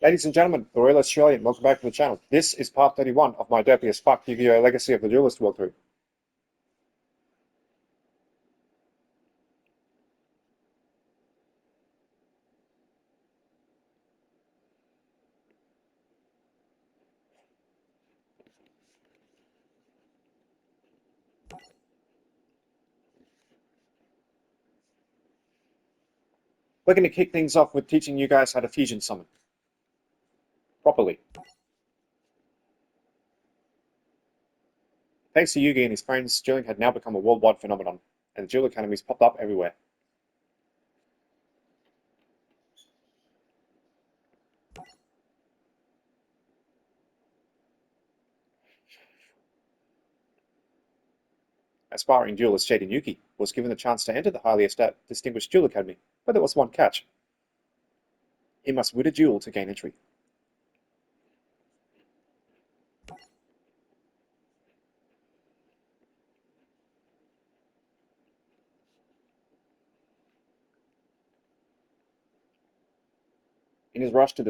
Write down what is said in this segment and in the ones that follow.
Ladies and gentlemen, the Royal Australian, welcome back to the channel. This is part 31 of my derpy as fuck Yu-Gi-Oh! Legacy of the Duelist walkthrough. We're going to kick things off with teaching you guys how to fusion summon. Properly. Thanks to Yugi and his friends, dueling had now become a worldwide phenomenon, and the duel academies popped up everywhere. Aspiring duelist Jaden Yuki was given the chance to enter the highly distinguished duel academy, but there was one catch. He must win a duel to gain entry. In his rush to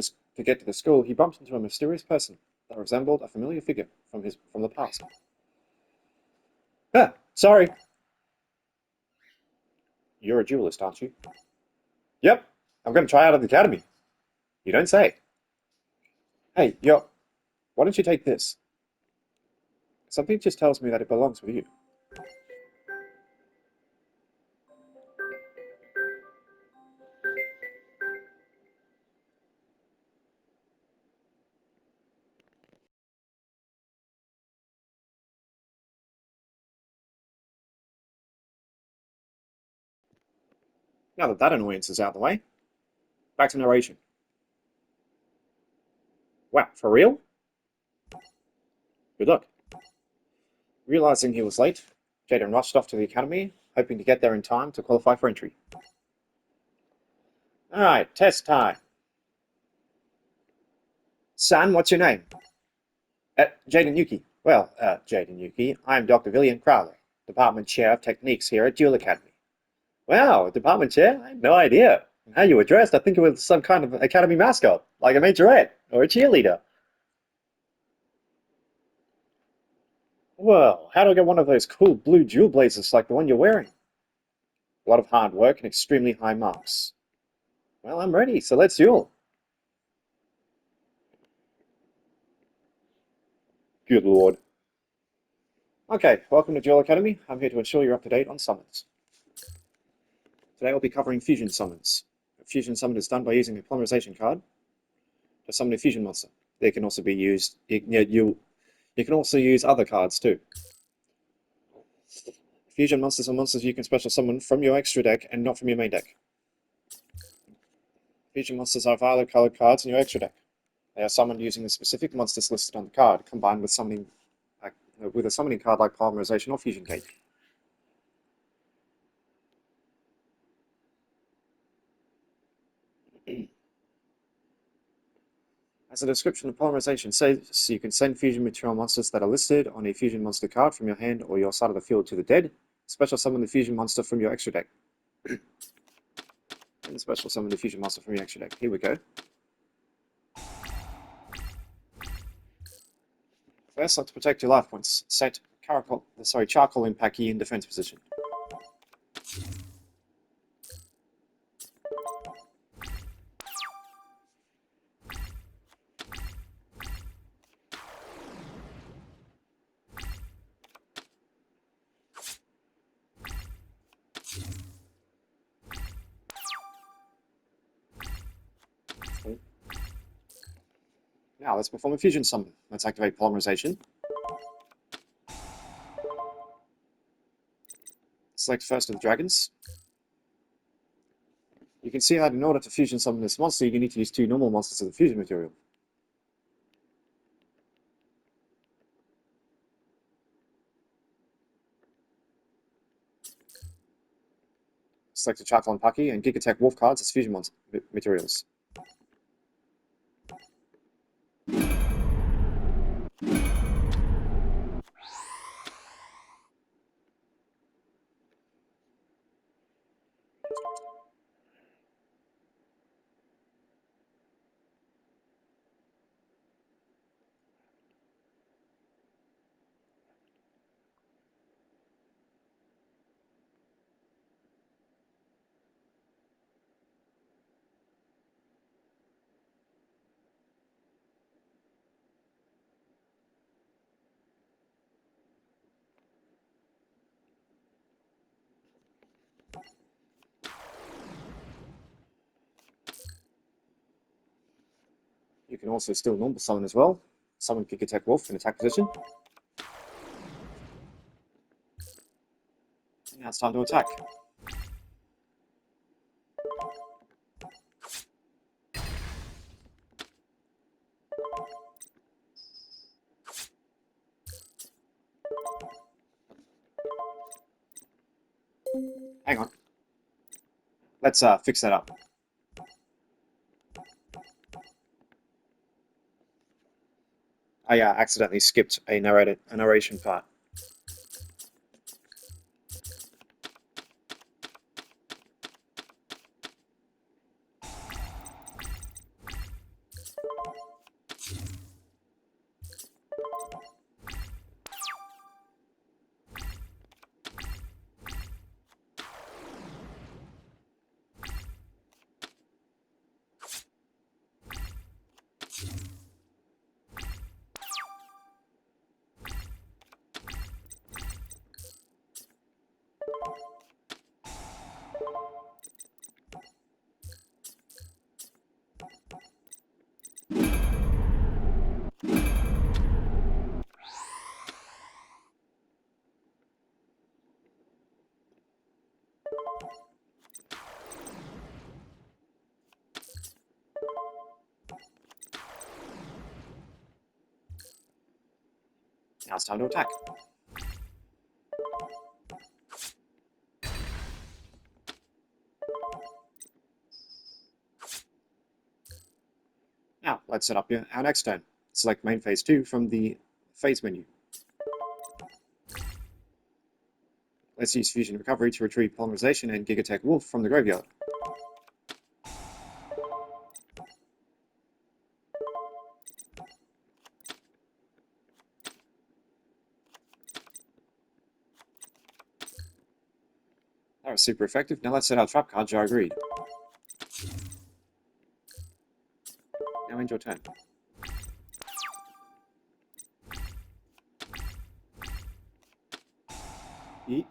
get to the school, he bumped into a mysterious person that resembled a familiar figure from the past. Ah, sorry. You're a duelist, aren't you? Yep, I'm going to try out at the academy. You don't say. Hey, why don't you take this? Something just tells me that it belongs with you. Now that that annoyance is out of the way, back to narration. Wow, for real? Good luck. Realizing he was late, Jaden rushed off to the academy, hoping to get there in time to qualify for entry. Alright, test time. Son, what's your name? Jaden Yuki. Well, Jaden Yuki, I'm Dr. Villian Crowler, Department Chair of Techniques here at Duel Academy. Wow, Department Chair? I had no idea. How you were dressed, I think it was some kind of academy mascot, like a majorette or a cheerleader. Well, how do I get one of those cool blue jewel blazers like the one you're wearing? A lot of hard work and extremely high marks. Well, I'm ready, so let's duel. Good lord. Okay, welcome to Duel Academy. I'm here to ensure you're up to date on summons. Today we'll be covering fusion summons. A fusion summon is done by using a polymerization card to summon a fusion monster. They can also be used. You can also use other cards too. Fusion monsters are monsters you can special summon from your extra deck and not from your main deck. Fusion monsters are violet colored cards in your extra deck. They are summoned using the specific monsters listed on the card, combined with a summoning card like polymerization or fusion gate. As the description of polymerization says, you can send fusion material monsters that are listed on a fusion monster card from your hand or your side of the field to the dead. Special summon the fusion monster from your extra deck. And special summon the fusion monster from your extra deck. Here we go. First, to protect your life points, set charcoal impact key in defense position. Now let's perform a fusion summon. Let's activate polymerization. Select first of the dragons. You can see that in order to fusion summon this monster, you need to use two normal monsters of the fusion material. Select the Charcoal and Pucky and Gigatech Wolf cards as fusion materials. You can also still normal summon as well. Summon Kick Attack Wolf in attack position. And now it's time to attack. Hang on. Let's fix that up. I accidentally skipped a narration part. Now it's time to attack. Now, let's set up our next turn. Select main phase 2 from the phase menu. Let's use Fusion Recovery to retrieve Polymerization and Giga Tech Wolf from the graveyard. That was super effective. Now let's set our trap cards, I agreed. Now end your turn. Yeet.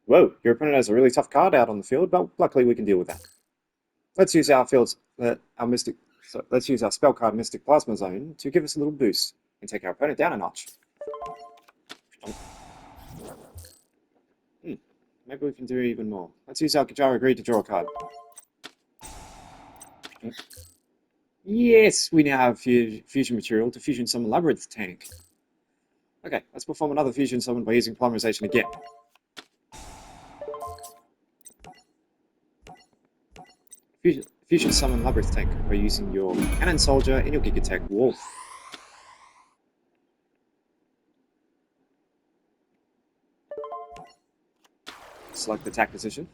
Whoa, your opponent has a really tough card out on the field, but luckily we can deal with that. Let's use our let's use our spell card Mystic Plasma Zone to give us a little boost and take our opponent down a notch. Maybe we can do even more. Let's use our Gajara Greed to draw a card. Yes, we now have fusion material to fusion summon Labyrinth Tank. Okay, let's perform another fusion summon by using Polymerization again. Fusion summon Labyrinth Tank by using your Cannon Soldier and your Giga Tech Wolf. Select the attack position.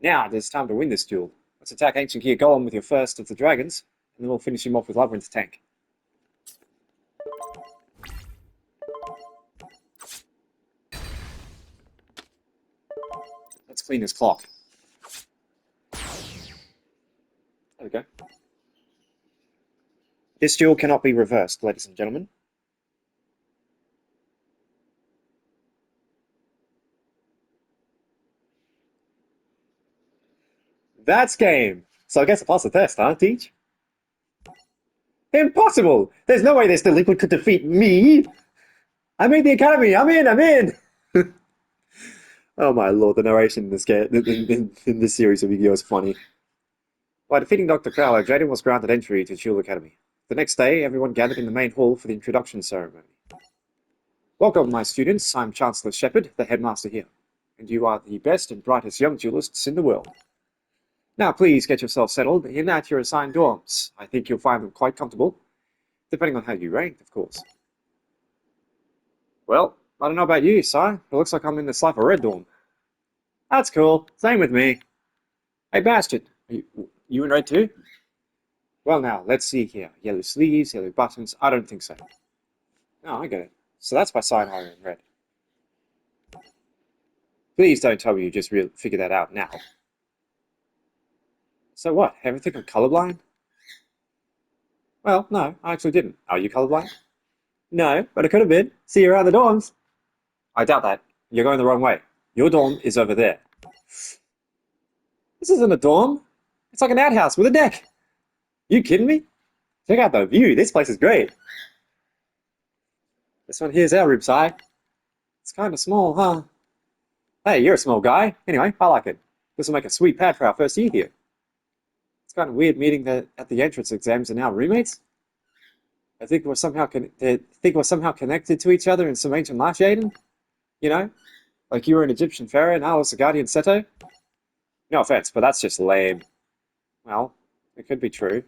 Now, it's time to win this duel. Let's attack Ancient Gear Golem with your first of the dragons, and then we'll finish him off with Labyrinth Tank. Let's clean his clock. There we go. This duel cannot be reversed, ladies and gentlemen. That's game! So I guess I passed the test, huh, Teach? Impossible! There's no way this delinquent could defeat me! I made the academy! I'm in! Oh my lord, the narration in this game, in this series of Yu-Gi-Oh! Is funny. By defeating Dr. Crowler, Jaden was granted entry to Duel Academy. The next day, everyone gathered in the main hall for the introduction ceremony. Welcome, my students. I'm Chancellor Shepard, the headmaster here, and you are the best and brightest young duelists in the world. Now please get yourself settled in at your assigned dorms. I think you'll find them quite comfortable, depending on how you rank, of course. Well, I don't know about you, Si. It looks like I'm in the Slifer Red dorm. That's cool. Same with me. Hey, Bastion. You in red too? Well now, let's see here. Yellow sleeves, yellow buttons. I don't think so. Oh, I get it. So that's why Si and I are in red. Please don't tell me you just figured that out now. So what? Ever think I'm colorblind? Well, no, I actually didn't. Are you colorblind? No, but it could have been. See you around the dorms. I doubt that. You're going the wrong way. Your dorm is over there. This isn't a dorm. It's like an outhouse with a deck. You kidding me? Check out the view. This place is great. This one here's our room, Si. It's kind of small, huh? Hey, you're a small guy. Anyway, I like it. This will make a sweet pad for our first year here. It's kind of weird meeting at the entrance exams and now roommates. I think we're somehow connected to each other in some ancient life, Jaden. You know, like you were an Egyptian pharaoh and I was a guardian Seto. No offense, but that's just lame. Well, it could be true.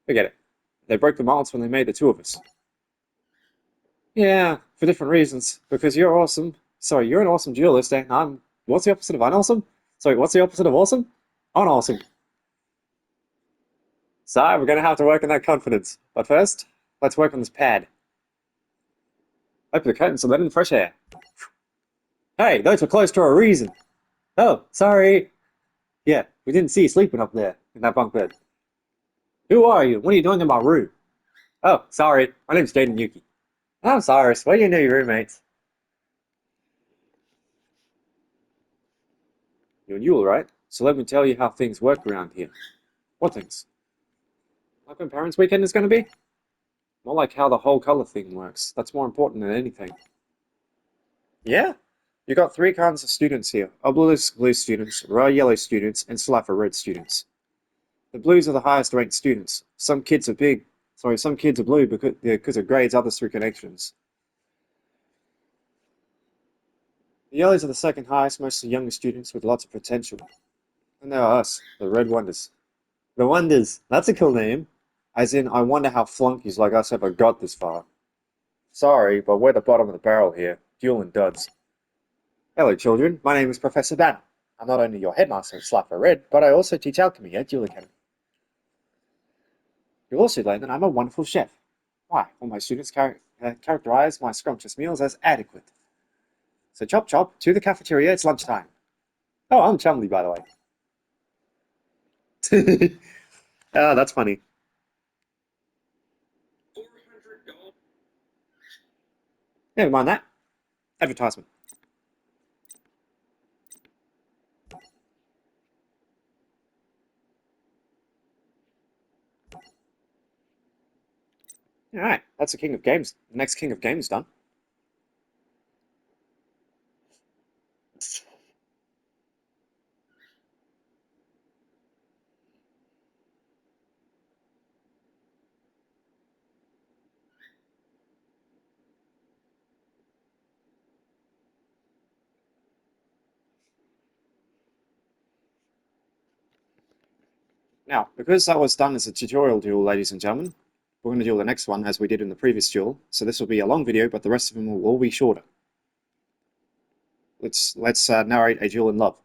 Forget it. They broke the molds when they made the two of us. Yeah, for different reasons. Because you're awesome. Sorry, you're an awesome duelist, and I'm... What's the opposite of unawesome? Sorry, what's the opposite of awesome? Unawesome. So, we're going to have to work on that confidence. But first, let's work on this pad. Open the curtains and let in fresh air. Hey, those were closed for a reason. Oh, sorry. Yeah, we didn't see you sleeping up there in that bunk bed. Who are you? What are you doing in my room? Oh, sorry. My name's Jaden Yuki. I'm Cyrus. Where do you know your roommates? You're new, right? So let me tell you how things work around here. What things? Like when Parents' Weekend is going to be? More like how the whole color thing works. That's more important than anything. Yeah? You got three kinds of students here. Obelisk blue students, royal yellow students, and Slapper red students. The blues are the highest ranked students. Some kids are blue because of grades, others through connections. The yellows are the second highest, mostly younger students with lots of potential. And there are us, the Red Wonders. The Wonders, that's a cool name. As in, I wonder how flunkies like us ever got this far. Sorry, but we're the bottom of the barrel here, dueling duds. Hello children, my name is Professor Banner. I'm not only your headmaster at Slapper Red, but I also teach alchemy at Duel Academy. You'll also learn that I'm a wonderful chef. Why? All my students characterize my scrumptious meals as adequate. So chop chop, to the cafeteria, it's lunchtime. Oh, I'm Chumley, by the way. Ah, that's funny. Never mind that. Advertisement. Alright, that's the King of Games. The next King of Games done. Now, because that was done as a tutorial duel, ladies and gentlemen, we're going to duel the next one as we did in the previous duel. So this will be a long video, but the rest of them will all be shorter. Let's narrate a duel in love.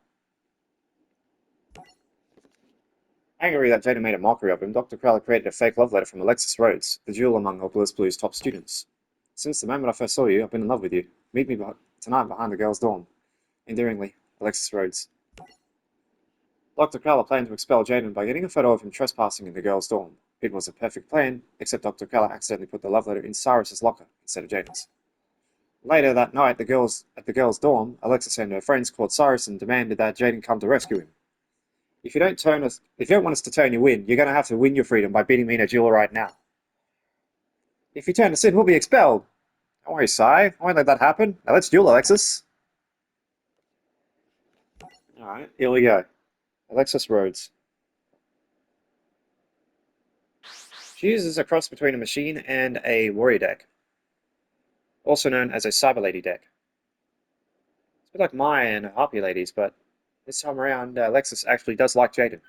Angry that Jaden made a mockery of him, Dr. Crowler created a fake love letter from Alexis Rhodes, the jewel among Obelisk Blue's top students. Since the moment I first saw you, I've been in love with you. Meet me tonight behind the girls' dorm. Endearingly, Alexis Rhodes. Dr. Crowler planned to expel Jaden by getting a photo of him trespassing in the girls' dorm. It was a perfect plan, except Dr. Crowler accidentally put the love letter in Cyrus's locker instead of Jaden's. Later that night, at the girls' dorm, Alexis and her friends called Cyrus and demanded that Jaden come to rescue him. If you don't want us to turn you in, you're going to have to win your freedom by beating me in a duel right now. If you turn us in, we'll be expelled. Don't worry, Si. I won't let that happen. Now let's duel, Alexis. Alright, here we go. Alexis Rhodes. She uses a cross between a machine and a warrior deck, also known as a cyber lady deck. It's a bit like Maya and Harpy ladies, but this time around, Alexis actually does like Jaden.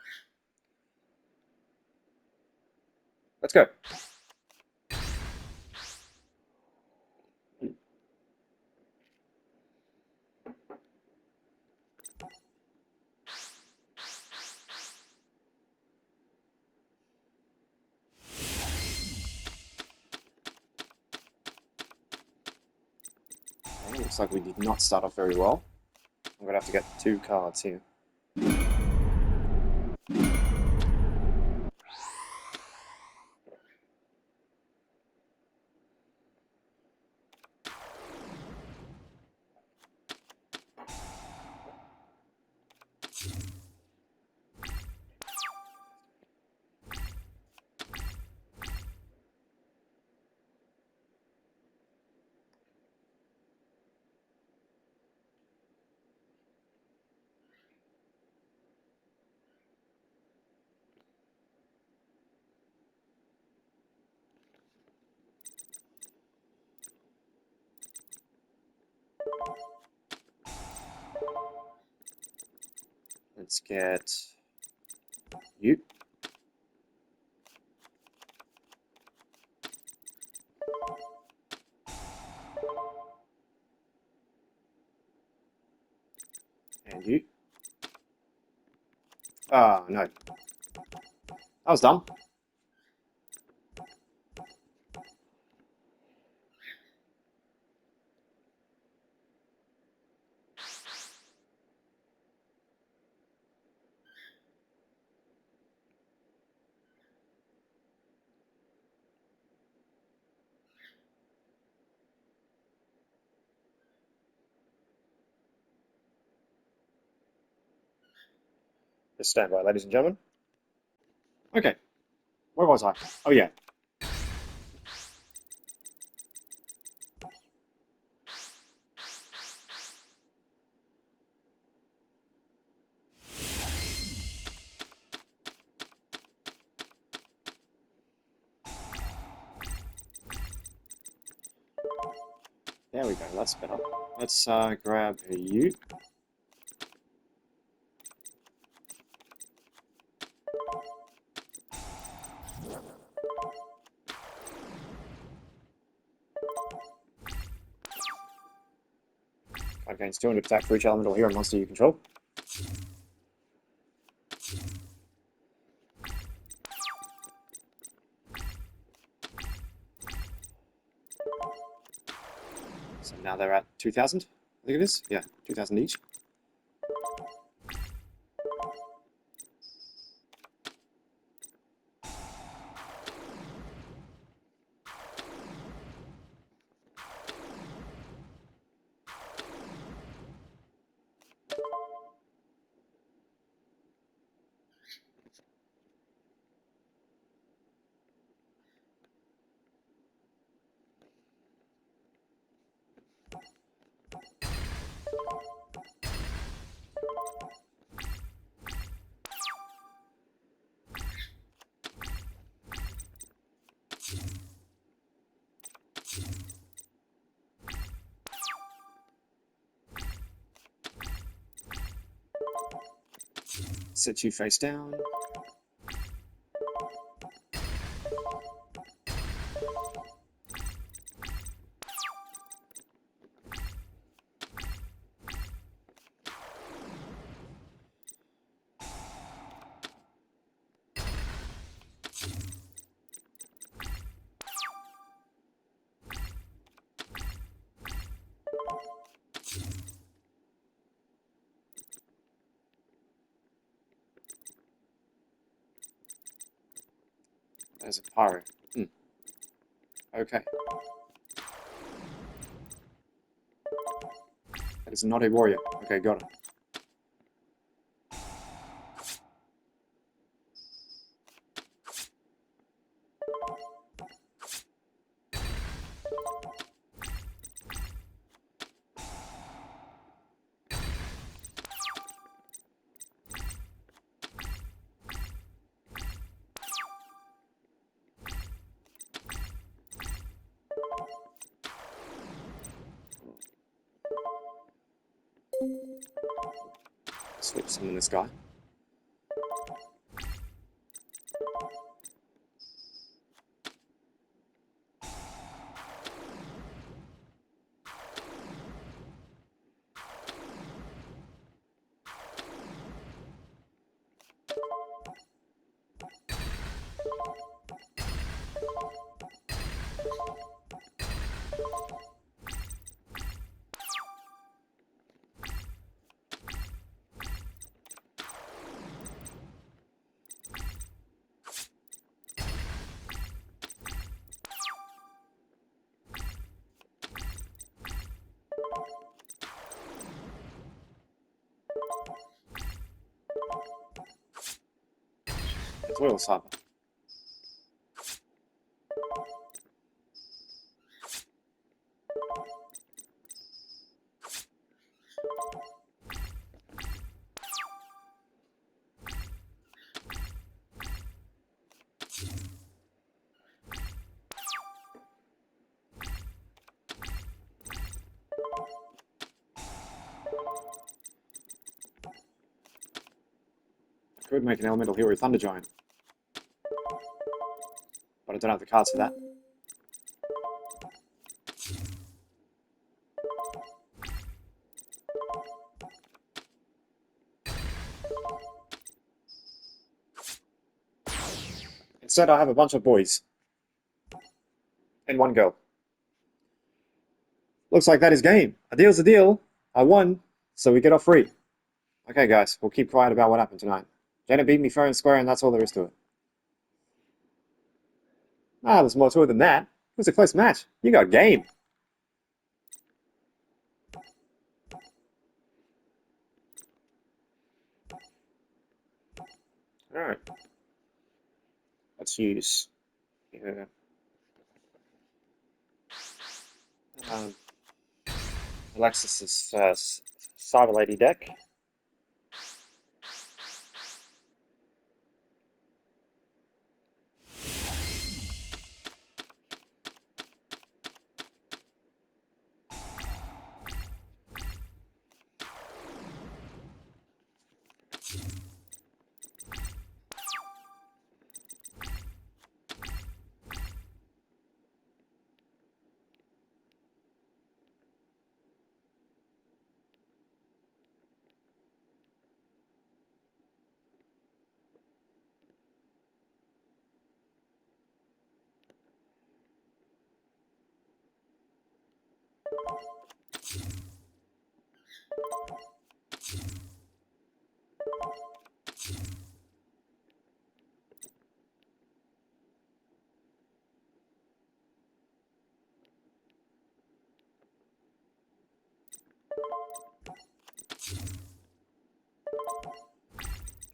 Let's go. Okay, looks like we did not start off very well. I'm gonna have to get 2 cards here. Let's get you. And you. Ah, no. That was dumb. Just stand by, ladies and gentlemen. Okay. Where was I? Oh, yeah. There we go, that's better. Let's grab you. Card gains 200 attack for each element or hero monster you control. So now they're at 2,000, I think it is. Yeah, 2,000 each. Set you face down. There's a pirate. Okay. That is not a warrior. Okay, got it. Switch summon this guy. tutorial server. Could make an elemental hero thunder giant, but I don't have the cards for that. Instead, I have a bunch of boys and one girl. Looks like that is game. A deal's a deal. I won, so we get off free. Okay, guys, we'll keep quiet about what happened tonight. Jaden beat me fair and square, and that's all there is to it. Ah, there's more to it than that. It was a close match. You got game. Alright. Let's use... Alexis's Cyber Lady deck.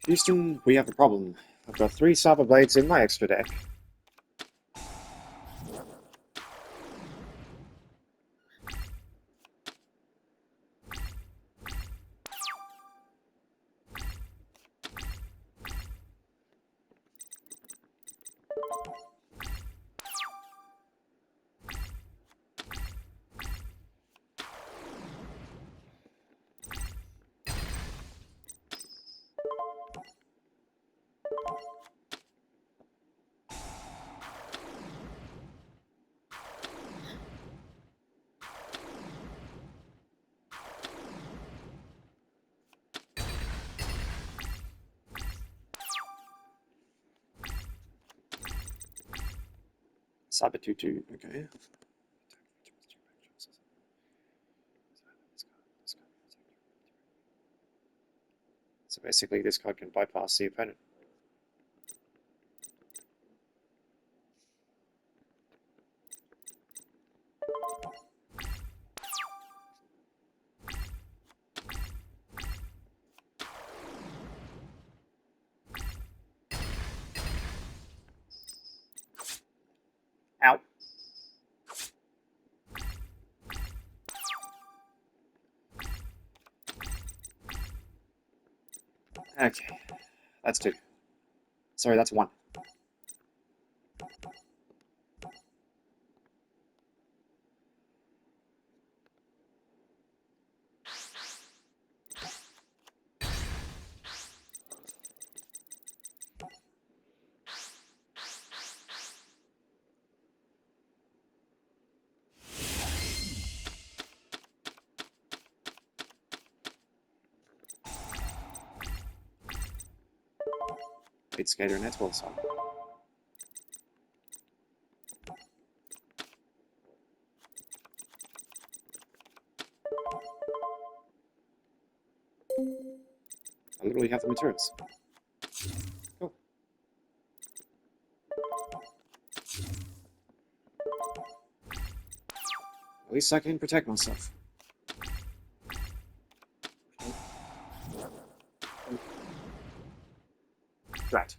Houston, we have a problem. I've got 3 Cyber Blades in my extra deck. Cyber 2-2, okay. So basically this card can bypass the opponent. Out. Okay, that's 2. Sorry, that's 1. Beat Skater and Netball side. I literally have the materials. Cool. At least I can protect myself. Right.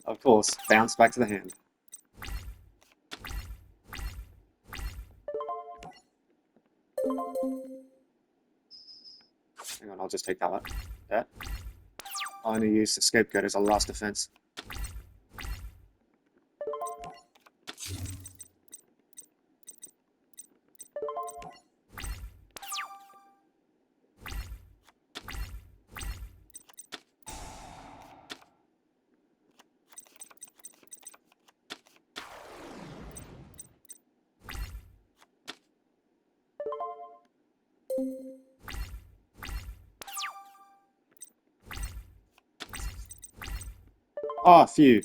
Of course, bounce back to the hand. Hang on, I'll just take that one. That. I'll only use the scapegoat as a last defense. Oh, phew.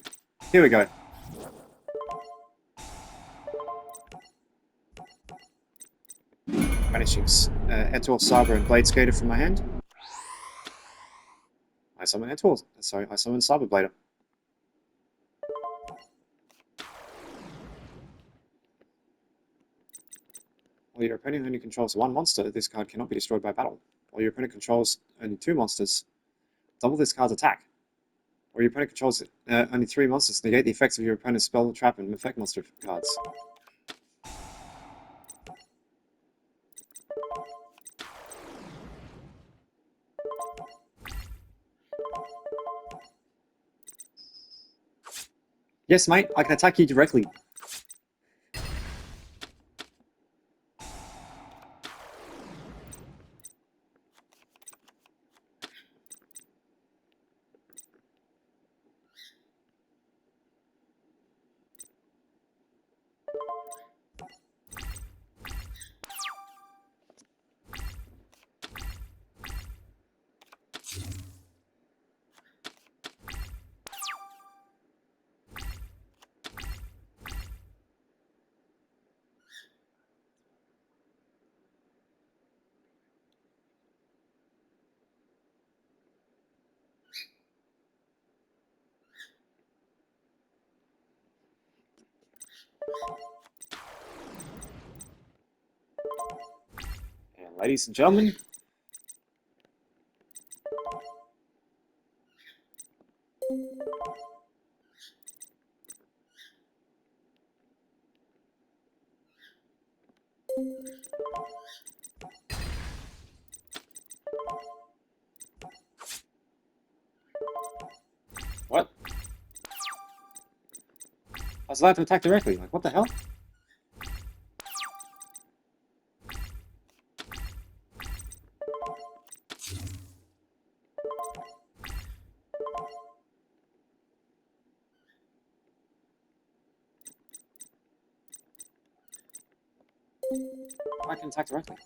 Here we go. Banishing Etor, Saber, and Blade Skater from my hand. I summon Etor. Sorry, I summon Saber Blader. While your opponent only controls one monster, this card cannot be destroyed by battle. While your opponent controls only 2 monsters, double this card's attack. Or your opponent controls only 3 monsters, negate the effects of your opponent's spell, trap, and effect monster cards. Yes, mate, I can attack you directly. And ladies and gentlemen, what? I was allowed to attack directly, like what the hell? I can attack directly.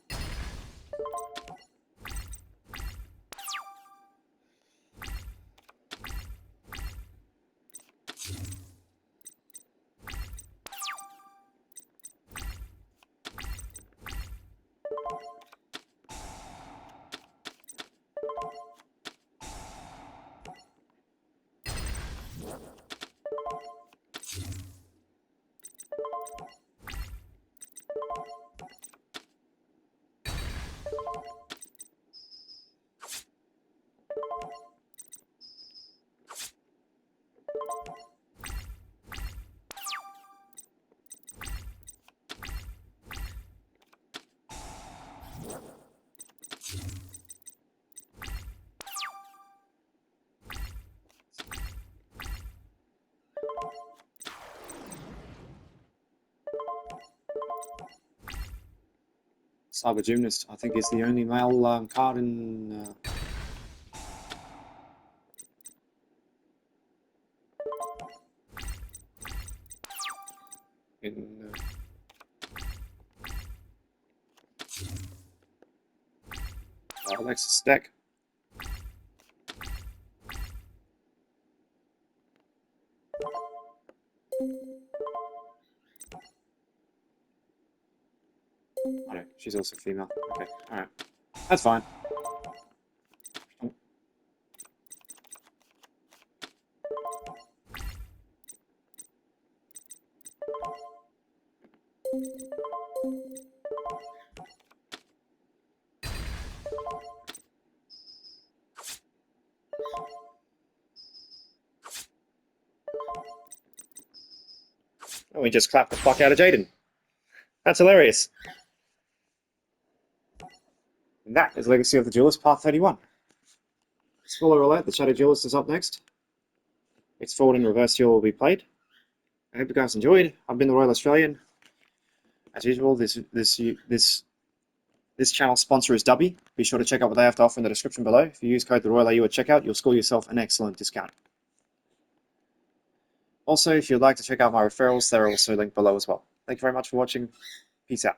Cyber Gymnast, I think, is the only male card in Alexis deck. Oh no, she's also female. Okay, alright. That's fine. And we just clapped the fuck out of Jaden. That's hilarious. And that is Legacy of the Duelist, Part 31. Spoiler alert, the Shadow Duelist is up next. Its forward and reverse duel will be played. I hope you guys enjoyed. I've been the Royal Australian. As usual, this channel sponsor is Dubby. Be sure to check out what they have to offer in the description below. If you use code TheRoyalAU at checkout, you'll score yourself an excellent discount. Also, if you'd like to check out my referrals, they're also linked below as well. Thank you very much for watching. Peace out.